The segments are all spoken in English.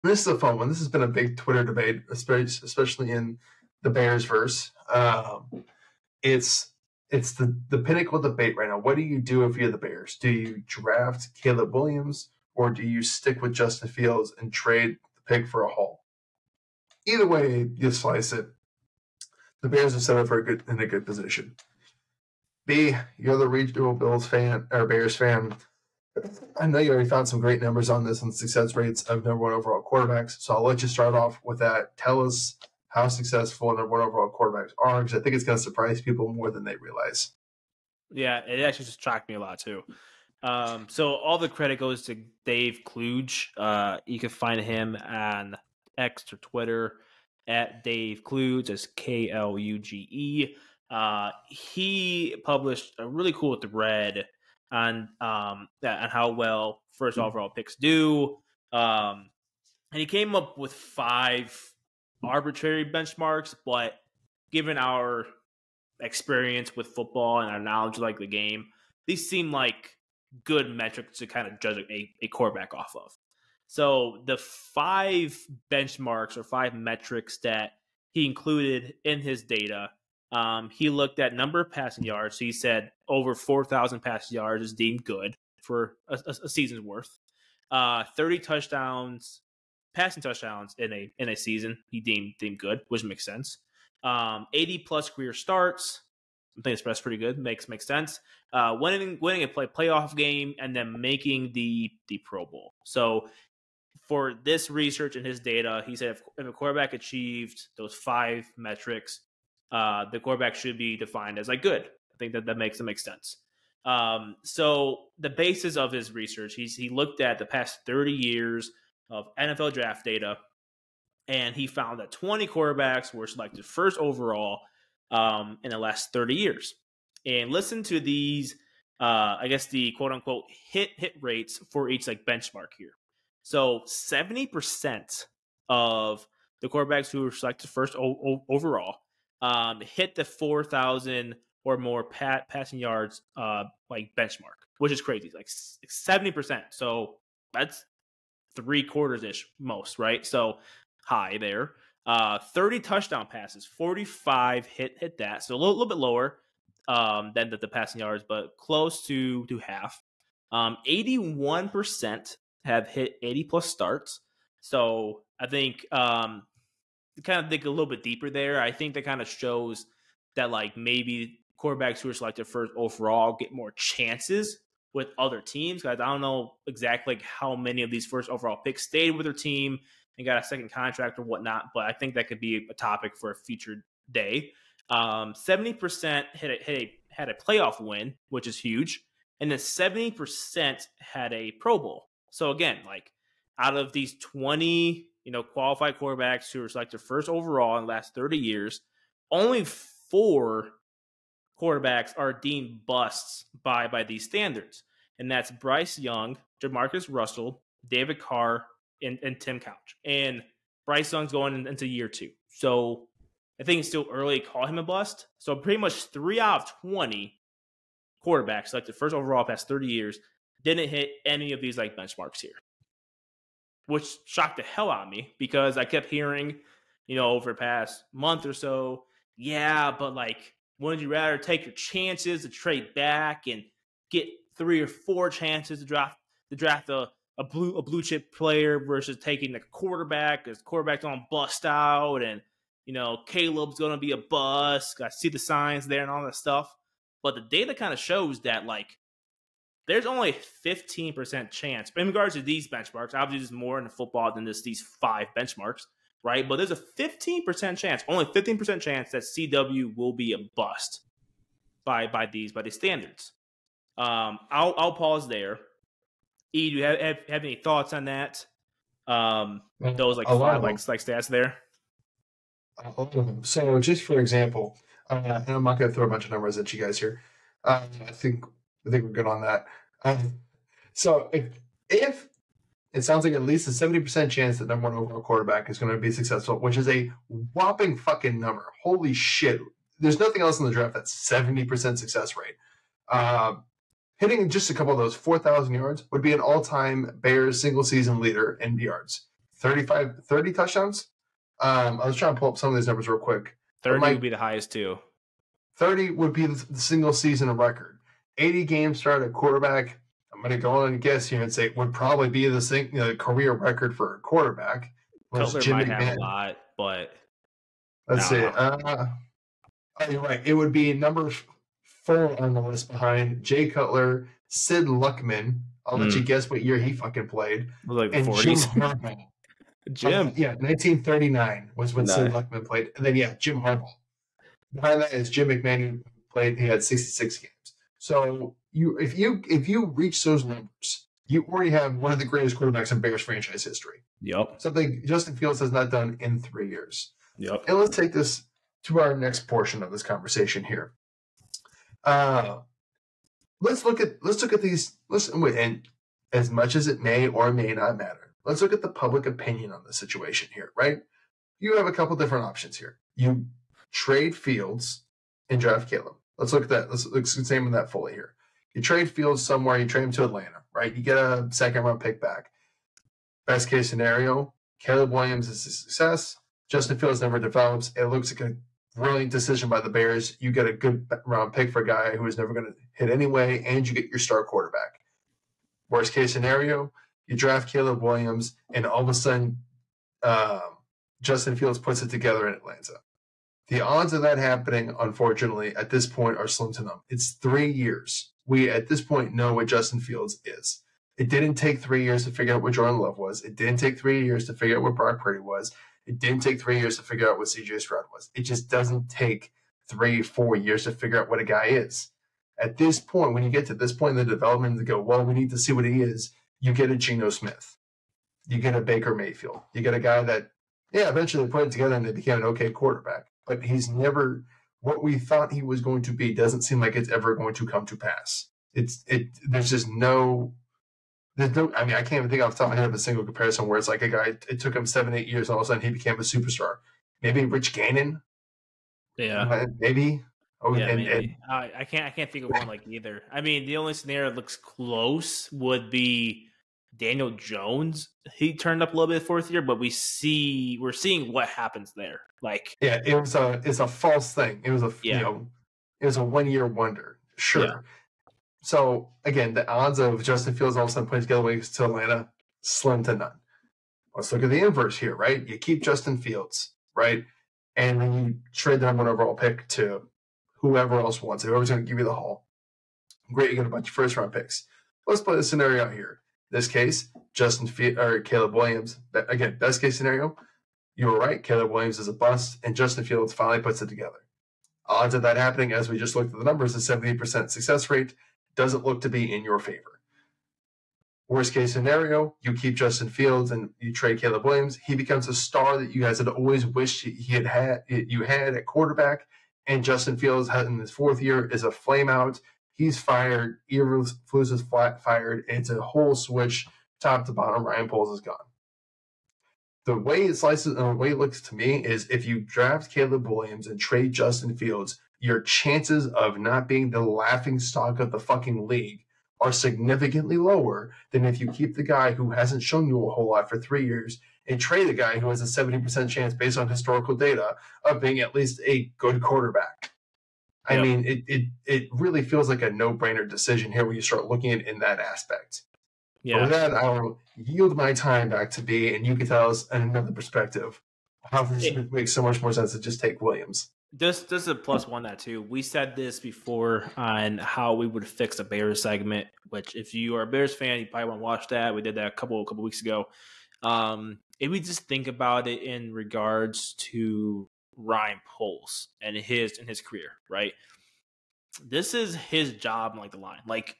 This is a fun one. This has been a big Twitter debate, especially in the Bears verse. It's the pinnacle debate right now. What do you do if you're the Bears? Do you draft Caleb Williams or do you stick with Justin Fields and trade the pick for a haul? Either way you slice it, the Bears are set up in a good position. B, you're the regional Bills fan or Bears fan. I know you already found some great numbers on this on success rates of number one overall quarterbacks, so I'll let you start off with that. Tell us how successful number one overall quarterbacks are, because I think it's going to surprise people more than they realize. Yeah, it actually just shocked me a lot too. So all the credit goes to Dave Kluge. You can find him on X or Twitter at Dave Kluge. That's Kluge. He published a really cool thread on how well first overall picks do. And he came up with 5 arbitrary benchmarks, but given our experience with football and our knowledge of the game, these seem like good metrics to kind of judge a quarterback off of. So the 5 benchmarks or 5 metrics that he included in his data, he looked at number of passing yards. So he said over 4,000 passing yards is deemed good for a season's worth. 30 touchdowns, passing touchdowns in a season, he deemed good, which makes sense. 80 plus career starts, I think that's pretty good. Makes sense. Winning a playoff game and then making the Pro Bowl. So for this research and his data, he said if a quarterback achieved those 5 metrics, the quarterback should be defined as good. I think that makes sense. So the basis of his research, he looked at the past 30 years of NFL draft data, and he found that 20 quarterbacks were selected first overall in the last 30 years. And listen to these, I guess the quote unquote hit rates for each benchmark here. So 70% of the quarterbacks who were selected first overall hit the 4,000 or more passing yards benchmark, which is crazy. 70%. So that's 3/4-ish most, right? So high there. 30 touchdown passes, 45 hit that. So a little bit lower than the passing yards, but close to half. 81% have hit 80 plus starts. So I think kind of dig a little bit deeper there. I think that kind of shows that maybe quarterbacks who are selected first overall get more chances with other teams. Guys, I don't know exactly how many of these first overall picks stayed with their team and got a second contract or whatnot, but I think that could be a topic for a future day. 70% had a playoff win, which is huge, and then 70% had a Pro Bowl. So again, out of these 20, qualified quarterbacks who were selected first overall in the last 30 years, only 4 quarterbacks are deemed busts by these standards, and that's Bryce Young, Jamarcus Russell, David Carr, and Tim Couch. And Bryce Young's going into year 2. So I think it's still early to call him a bust. So pretty much 3 out of 20 quarterbacks selected first overall past 30 years didn't hit any of these benchmarks here, which shocked the hell out of me because I kept hearing, over the past month or so, yeah, but wouldn't you rather take your chances to trade back and get 3 or 4 chances to draft a blue chip player versus taking the quarterback because quarterback's gonna bust out and Caleb's gonna be a bust. I see the signs there and all that stuff, but the data kind of shows that there's only a 15% chance in regards to these benchmarks. Obviously, there's more in football than just these 5 benchmarks, right? But there's a 15% chance, only 15% chance that CW will be a bust by these standards. I'll pause there. E, do you have any thoughts on that? Those 5 stats there. So just for example, and I'm not going to throw a bunch of numbers at you guys here. I think we're good on that. So if it sounds like at least a 70% chance that number one overall quarterback is going to be successful, which is a whopping fucking number. Holy shit. There's nothing else in the draft that's 70% success rate. Hitting just a couple of those 4,000 yards would be an all-time Bears single-season leader in yards. 30 touchdowns. I was trying to pull up some of these numbers real quick. 30 would be the highest too. 30 would be the single season record. 80 games started at quarterback. I'm going to go on and guess here and say it would probably be the career record for a quarterback. Cutler might have a lot, but let's see. You're right. It would be number 4 on the list behind Jay Cutler, Sid Luckman. I'll let you guess what year he fucking played. Like and 40s. Jim Harbaugh. Jim. 1939 was when Sid Luckman played. And then, Jim Harbaugh. Behind that is Jim McMahon, who played. He had 66 games. So if you reach those numbers, you already have one of the greatest quarterbacks in Bears franchise history. Yep. Something Justin Fields has not done in 3 years. Yep. And let's take this to our next portion of this conversation here. Let's look at these. And as much as it may or may not matter, let's look at the public opinion on the situation here, right? You have a couple different options here. You trade Fields and draft Caleb. Let's look at that. Let's examine that fully here. You trade Fields somewhere. You trade him to Atlanta, right? You get a second-round pick back. Best case scenario, Caleb Williams is a success. Justin Fields never develops. It looks like a brilliant decision by the Bears. You get a good round pick for a guy who is never going to hit anyway, and you get your star quarterback. Worst case scenario, you draft Caleb Williams, and all of a sudden, Justin Fields puts it together in Atlanta. The odds of that happening, unfortunately, at this point are slim to none. It's 3 years. We, at this point, know what Justin Fields is. It didn't take 3 years to figure out what Jordan Love was. It didn't take 3 years to figure out what Brock Purdy was. It didn't take 3 years to figure out what C.J. Stroud was. It just doesn't take 3-4 years to figure out what a guy is. At this point, when you get to this point in the development to go, well, we need to see what he is, you get a Geno Smith. You get a Baker Mayfield. You get a guy that, eventually put it together and they became an okay quarterback. But he's never what we thought he was going to be. Doesn't seem like it's ever going to come to pass. There's no. I mean, I can't even think off the top of my head of a single comparison where it's like a guy. It took him 7-8 years, and all of a sudden he became a superstar. Maybe Rich Gannon. Yeah, maybe. Oh, yeah, maybe. I can't think of one like either. I mean, the only scenario that looks close would be Daniel Jones. He turned up a little bit 4th year, but we're seeing what happens there. Like, it's a false thing. It was it was a 1 year wonder. Sure. Yeah. So again, the odds of Justin Fields all of a sudden putting together wings to Atlanta, slim to none. Let's look at the inverse here, right? You keep Justin Fields, right? And then you trade the number 1 overall pick to whoever else wants it, whoever's going to give you the haul. Great, you get a bunch of first round picks. Let's play the scenario out here. In this case, Caleb Williams. Again, best case scenario, you were right. Caleb Williams is a bust, and Justin Fields finally puts it together. Odds of that happening, as we just looked at the numbers, is 78% success rate. Doesn't look to be in your favor. Worst case scenario, you keep Justin Fields and you trade Caleb Williams. He becomes a star that you guys had always wished you had at quarterback. And Justin Fields, in his 4th year, is a flame out. He's fired. Eberflus is fired. It's a whole switch, top to bottom. Ryan Poles is gone. The way it slices and the way it looks to me is if you draft Caleb Williams and trade Justin Fields, your chances of not being the laughing stock of the fucking league are significantly lower than if you keep the guy who hasn't shown you a whole lot for 3 years and trade the guy who has a 70% chance based on historical data of being at least a good quarterback. Yep. I mean, it really feels like a no-brainer decision here when you start looking at it in that aspect. Yeah. But with that, I will yield my time back to B, and you can tell us another perspective how it makes so much more sense to just take Williams. This is a +1 that too. We said this before on how we would fix a Bears segment, which if you are a Bears fan, you probably want to watch that. We did that a couple weeks ago. If we just think about it in regards to Ryan Poles and his career, right? This is his job, like the line. Like,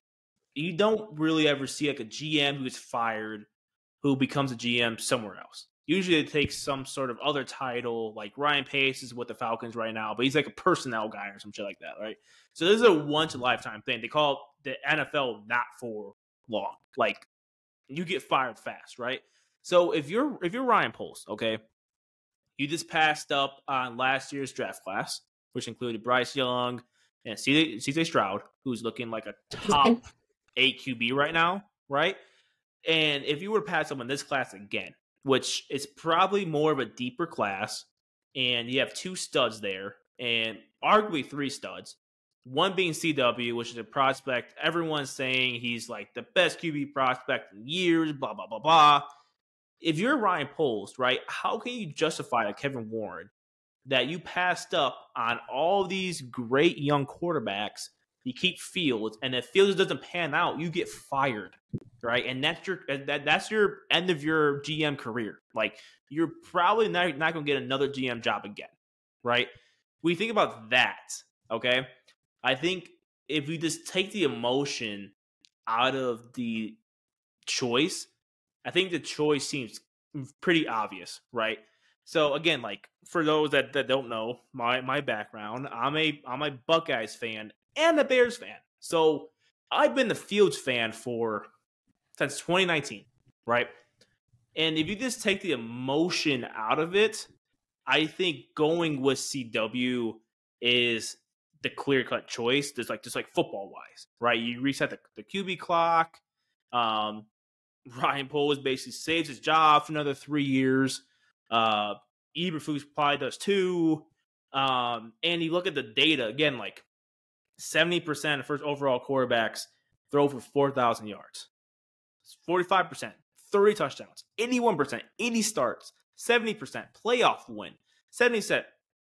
you don't really ever see like a GM who is fired who becomes a GM somewhere else. Usually it takes some sort of other title, like Ryan Pace is with the Falcons right now, but he's like a personnel guy or some shit like that, right? So this is a once-in-a-lifetime thing. They call the NFL not for long. Like, you get fired fast, right? So if you're Ryan Poles, okay, you just passed up on last year's draft class, which included Bryce Young and CJ Stroud, who's looking like a top 8 QB right now, right? And if you were to pass up in this class again, which is probably more of a deeper class, and you have 2 studs there, and arguably 3 studs. One being CW, which is a prospect. Everyone's saying he's like the best QB prospect in years, blah, blah, blah, blah. If you're Ryan Poles, right, how can you justify a Kevin Warren that you passed up on all these great young quarterbacks? You keep Fields, and if Fields doesn't pan out, you get fired, right? And that's your end of your GM career. Like, you're probably not going to get another GM job again, right? We think about that, okay? I think if we just take the emotion out of the choice, I think the choice seems pretty obvious, right? So again, like for those that don't know my background, I'm a Buckeyes fan and a Bears fan. So I've been the Fields fan since 2019, right? And if you just take the emotion out of it, I think going with CW is the clear-cut choice. Just like football-wise, right? You reset the QB clock. Ryan Poles basically saves his job for another 3 years. Eberflus probably does too. And you look at the data again, like 70% of first overall quarterbacks throw for 4,000 yards, 45%, 30 touchdowns, 81%, 80 starts, 70% playoff win, 70%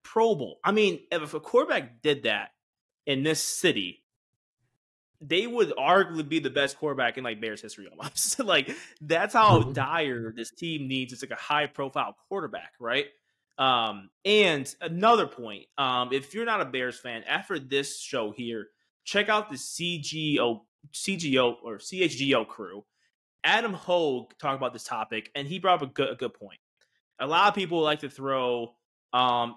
Pro Bowl. I mean, if a quarterback did that in this city, they would arguably be the best quarterback in like Bears history almost. Like, that's how dire this team needs. It's like a high profile quarterback, right? And another point, if you're not a Bears fan, after this show here, check out the CGO or CHGO crew. Adam Hogue talked about this topic, and he brought up a good point. A lot of people like to throw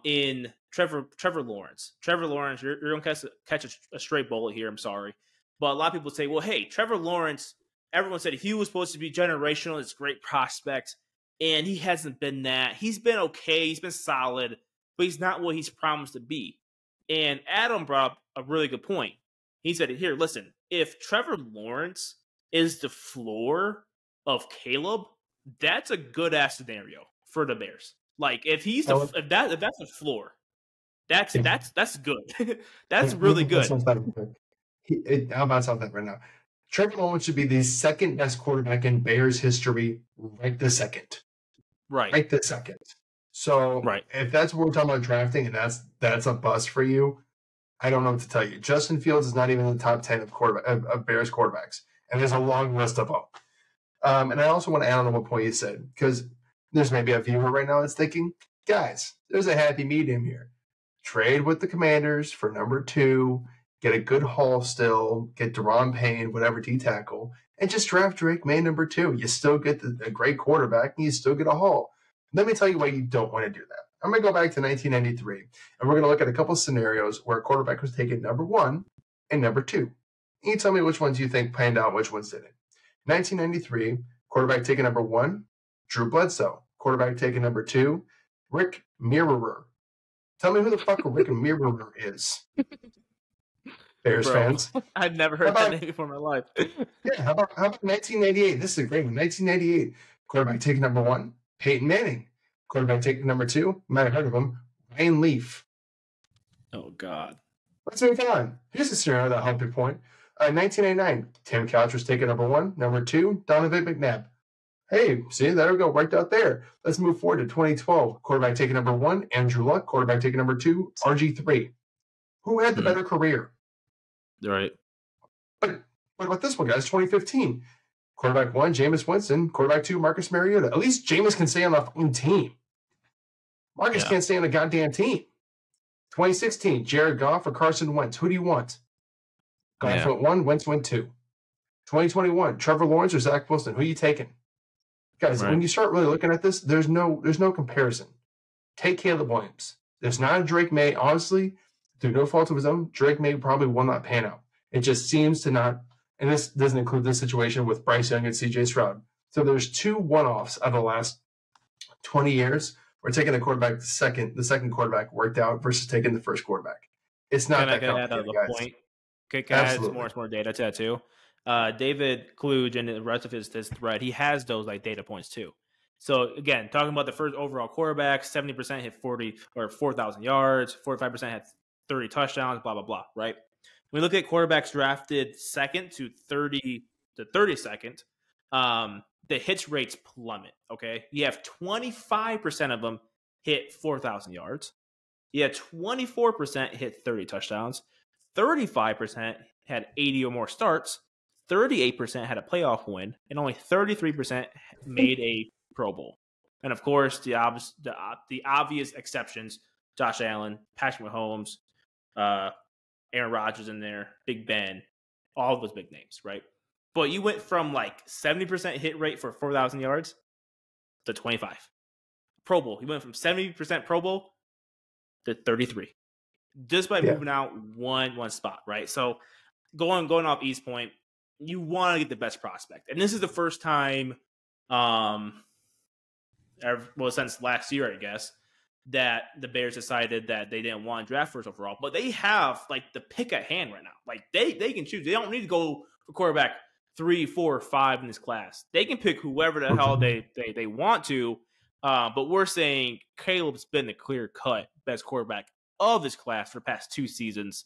in Trevor Lawrence. Trevor Lawrence, you're going to catch a straight bullet here. I'm sorry. But a lot of people say, well, hey, Trevor Lawrence, everyone said he was supposed to be generational. It's a great prospect. And he hasn't been that. He's been okay. He's been solid. But he's not what he's promised to be. And Adam brought up a really good point. He said, here, listen, if Trevor Lawrence is the floor of Caleb, that's a good-ass scenario for the Bears. Like, if he's if that's the floor, that's good. That's really good. How about something right now? Trevor Lawrence should be the second best quarterback in Bears history right this second. Right this second. So if that's what we're talking about drafting and that's a bust for you, I don't know what to tell you. Justin Fields is not even in the top 10 of Bears quarterbacks. And there's a long list of them. And I also want to add on to what point you said, because there's maybe a viewer right now that's thinking, guys, there's a happy medium here. Trade with the Commanders for number 2, get a good haul still, get Deron Payne, whatever D-tackle, and just draft Drake May number 2. You still get a great quarterback, and you still get a haul. Let me tell you why you don't want to do that. I'm going to go back to 1993, and we're going to look at a couple of scenarios where a quarterback was taken number 1 and number 2. You tell me which ones you think panned out, which ones didn't. 1993, quarterback taken number 1, Drew Bledsoe. Quarterback taken number 2, Rick Mirer. Tell me who the fuck Rick Mirer is. Bears fans. I've never heard that name before in my life. Yeah, how about 1988? This is a great one. 1988, quarterback taken number 1, Peyton Manning. Quarterback taken number 2, you might have heard of him, Ryan Leaf. Oh, God. Let's move on. Here's a scenario that'll help your point. 1989, Tim Couch was taken number 1. Number 2, Donovan McNabb. Hey, see, there we go. Worked out there. Let's move forward to 2012. Quarterback taken number 1, Andrew Luck. Quarterback taken number 2, RG3. Who had the better career? Right. But what about this one, guys? 2015. Quarterback 1, Jameis Winston. Quarterback 2, Marcus Mariota. At least Jameis can stay on the fucking team. Marcus can't stay on the goddamn team. 2016, Jared Goff or Carson Wentz. Who do you want? Goff went 1, Wentz went 2. 2021, Trevor Lawrence or Zach Wilson. Who are you taking? Guys, when you start really looking at this, there's no comparison. Take Caleb Williams. There's not a Drake May. Honestly, through no fault of his own, Drake May probably will not pan out. It just seems to not, and this doesn't include this situation with Bryce Young and CJ Stroud. So there's 2 one-offs out of the last 20 years. We're taking the quarterback, the second quarterback worked out versus taking the first quarterback. It's not that complicated, guys. Point? Can I add more data to that too? David Kluge and the rest of his thread, he has those like data points too. So again, talking about the first overall quarterback, 70% hit 40 or 4,000 yards, 45% had 30 touchdowns, blah blah blah. Right? When we look at quarterbacks drafted second to 32nd, the hits rates plummet. Okay, you have 25% of them hit 4,000 yards. You had 24% hit 30 touchdowns. 35% had 80 or more starts. 38% had a playoff win, and only 33% made a Pro Bowl. And of course, the obvious exceptions: Josh Allen, Patrick Mahomes, Aaron Rodgers in there, Big Ben, all those big names, right? But you went from like 70% hit rate for 4,000 yards to 25. Pro Bowl. You went from 70% Pro Bowl to 33. Just by moving out one spot, right? So going off East Point, you want to get the best prospect. And this is the first time, since last year, I guess, that the Bears decided that they didn't want to draft first overall. But they have like the pick at hand right now. Like they can choose. They don't need to go for quarterback 3, 4, 5 in this class. They can pick whoever the hell they want to. But we're saying Caleb's been the clear cut best quarterback of this class for the past 2 seasons.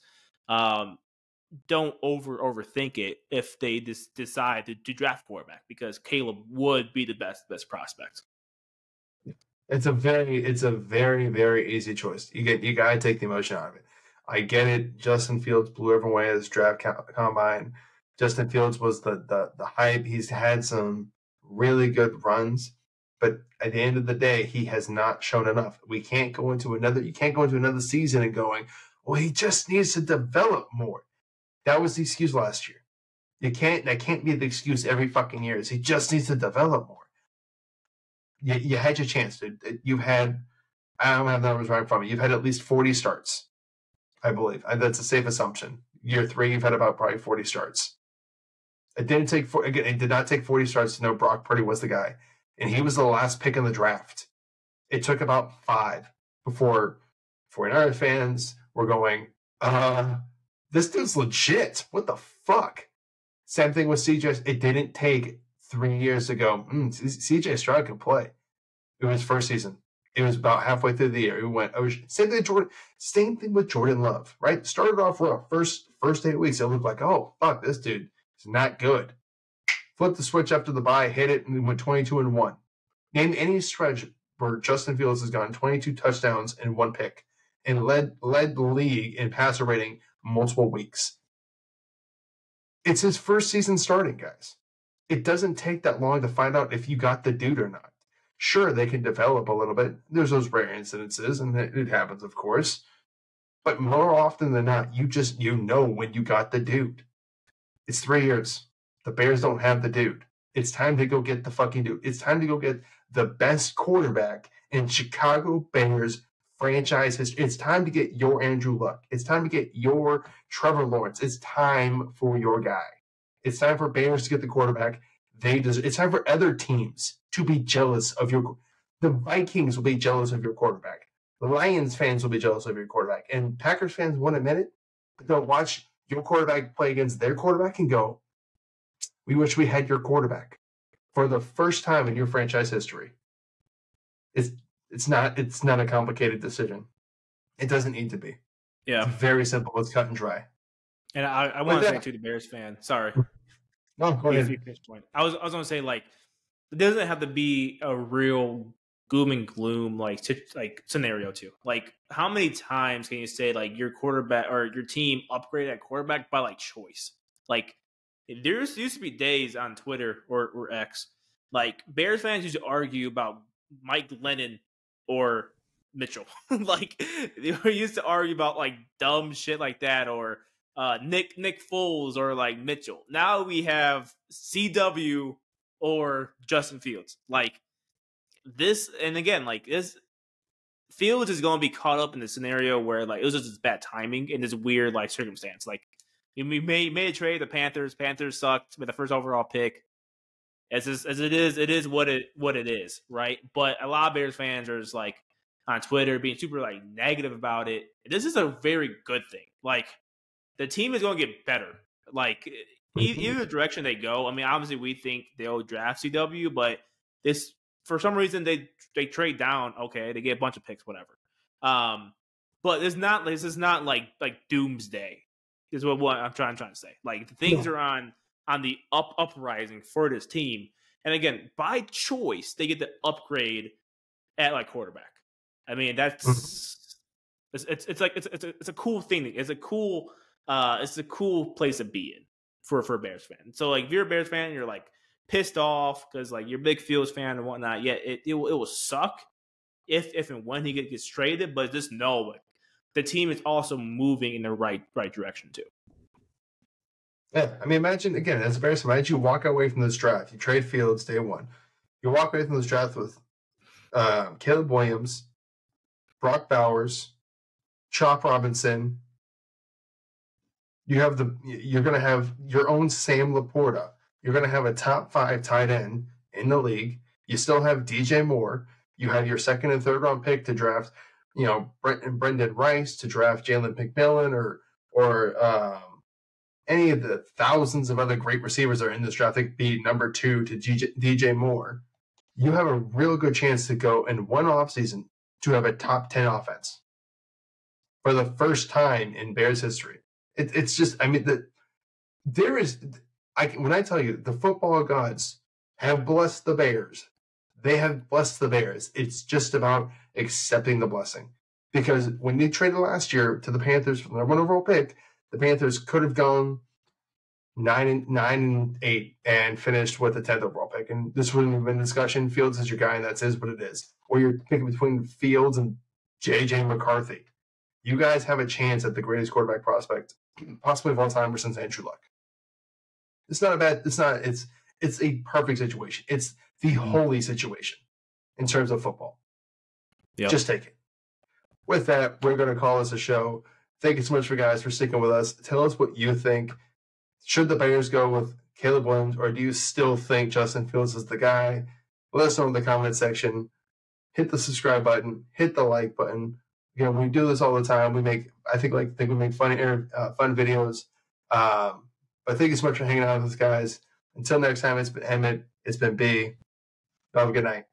Don't overthink it if they decide to draft quarterback, because Caleb would be the best prospect. It's a very, very easy choice. You gotta take the emotion out of it. I get it. Justin Fields blew everyone away at his draft combine. Justin Fields was the hype. He's had some really good runs, but at the end of the day, he has not shown enough. You can't go into another season and going, well, he just needs to develop more. That was the excuse last year. That can't be the excuse every fucking year. He just needs to develop more. You had your chance, dude. You've had, I don't have the numbers right in front of me. You've had at least 40 starts, I believe. That's a safe assumption. Year 3, you've had about probably 40 starts. It did not take 40 starts to know Brock Purdy was the guy. And he was the last pick in the draft. It took about 5 before 49ers fans were going, this dude's legit. What the fuck? Same thing with CJ. It didn't take 3 years to go, CJ Stroud can play. It was first season. It was about halfway through the year. We went, same thing with Jordan Love, right? Started off rough. First 8 weeks, it looked like, oh, fuck, this dude is not good. Flipped the switch after the bye, hit it, and went 22-1. Name any stretch where Justin Fields has gotten 22 touchdowns and 1 pick and led the league in passer rating multiple weeks. It's his first season starting, guys. It doesn't take that long to find out if you got the dude or not. Sure, they can develop a little bit. There's those rare incidences, and it happens, of course. But more often than not, you know when you got the dude. It's 3 years. The Bears don't have the dude. It's time to go get the fucking dude. It's time to go get the best quarterback in Chicago Bears franchise history. It's time to get your Andrew Luck. It's time to get your Trevor Lawrence. It's time for your guy. It's time for Bears to get the quarterback they deserve. It's time for other teams to be jealous of your. The Vikings will be jealous of your quarterback. The Lions fans will be jealous of your quarterback. And Packers fans won't admit it, but they'll watch your quarterback play against their quarterback and go, we wish we had your quarterback for the first time in your franchise history. It's not a complicated decision. It doesn't need to be. Yeah. It's very simple. It's cut and dry. And I want to say to the Bears fan, sorry. No, go ahead. I was going to say, like, it doesn't have to be a real gloom and gloom like scenario too. Like, how many times can you say like your quarterback or your team upgraded at quarterback by like choice? Like, there used to be days on Twitter or X, like Bears fans used to argue about Mike Lennon or Mitchell. Like, they used to argue about like dumb shit like that, or Nick Foles or like Mitchell. Now we have CW or Justin Fields. Like this, and again, like this, Fields is going to be caught up in the scenario where like it was just bad timing in this weird like circumstance. Like, we made a trade. The Panthers sucked with the first overall pick. It is what it is, right? But a lot of Bears fans are just like on Twitter being super like negative about it. This is a very good thing. Like, the team is going to get better. Like, either direction they go. I mean, obviously we think they'll draft CW, but this for some reason they trade down. Okay, they get a bunch of picks, whatever. But this is not like doomsday. Is what I'm trying to say. Like things are on the uprising for this team, and again, by choice, they get to upgrade at like quarterback. I mean, that's it's a cool thing. It's a cool place to be in for a Bears fan. So like if you're a Bears fan, you're like pissed off because like you're a big Fields fan and whatnot. Yeah, it will suck if and when he gets traded, but just know like the team is also moving in the right direction too. Yeah, I mean, imagine again as a Bears fan, imagine you walk away from this draft, you trade Fields day one, you walk away from this draft with Caleb Williams, Brock Bowers, Chop Robinson. You're going to have your own Sam Laporta. You're going to have a top 5 tight end in the league. You still have DJ Moore. You have your second and third round pick to draft, Brendyn Rice, to draft Jalen McMillan or any of the thousands of other great receivers that are in this draft. Like be number 2 to DJ Moore. You have a real good chance to go in one offseason to have a top 10 offense for the first time in Bears history. It's just, I mean, when I tell you the football gods have blessed the Bears, they have blessed the Bears. It's just about accepting the blessing. Because when they traded last year to the Panthers for the number 1 overall pick, the Panthers could have gone 9-8 and finished with the 10th overall pick. And this wouldn't have been a discussion. Fields is your guy, and that's what it is. Or you're picking between Fields and J.J. McCarthy. You guys have a chance at the greatest quarterback prospect, possibly of all time, since Andrew Luck. It's a perfect situation. It's the holy situation in terms of football. Yep. Just take it. With that, we're going to call this a show. Thank you so much for sticking with us. Tell us what you think. Should the Bears go with Caleb Williams, or do you still think Justin Fields is the guy? Let us know in the comment section. Hit the subscribe button. Hit the like button. We do this all the time. We make we make fun videos. But thank you so much for hanging out with us, guys. Until next time, it's been Emmett. It's been B. Have a good night.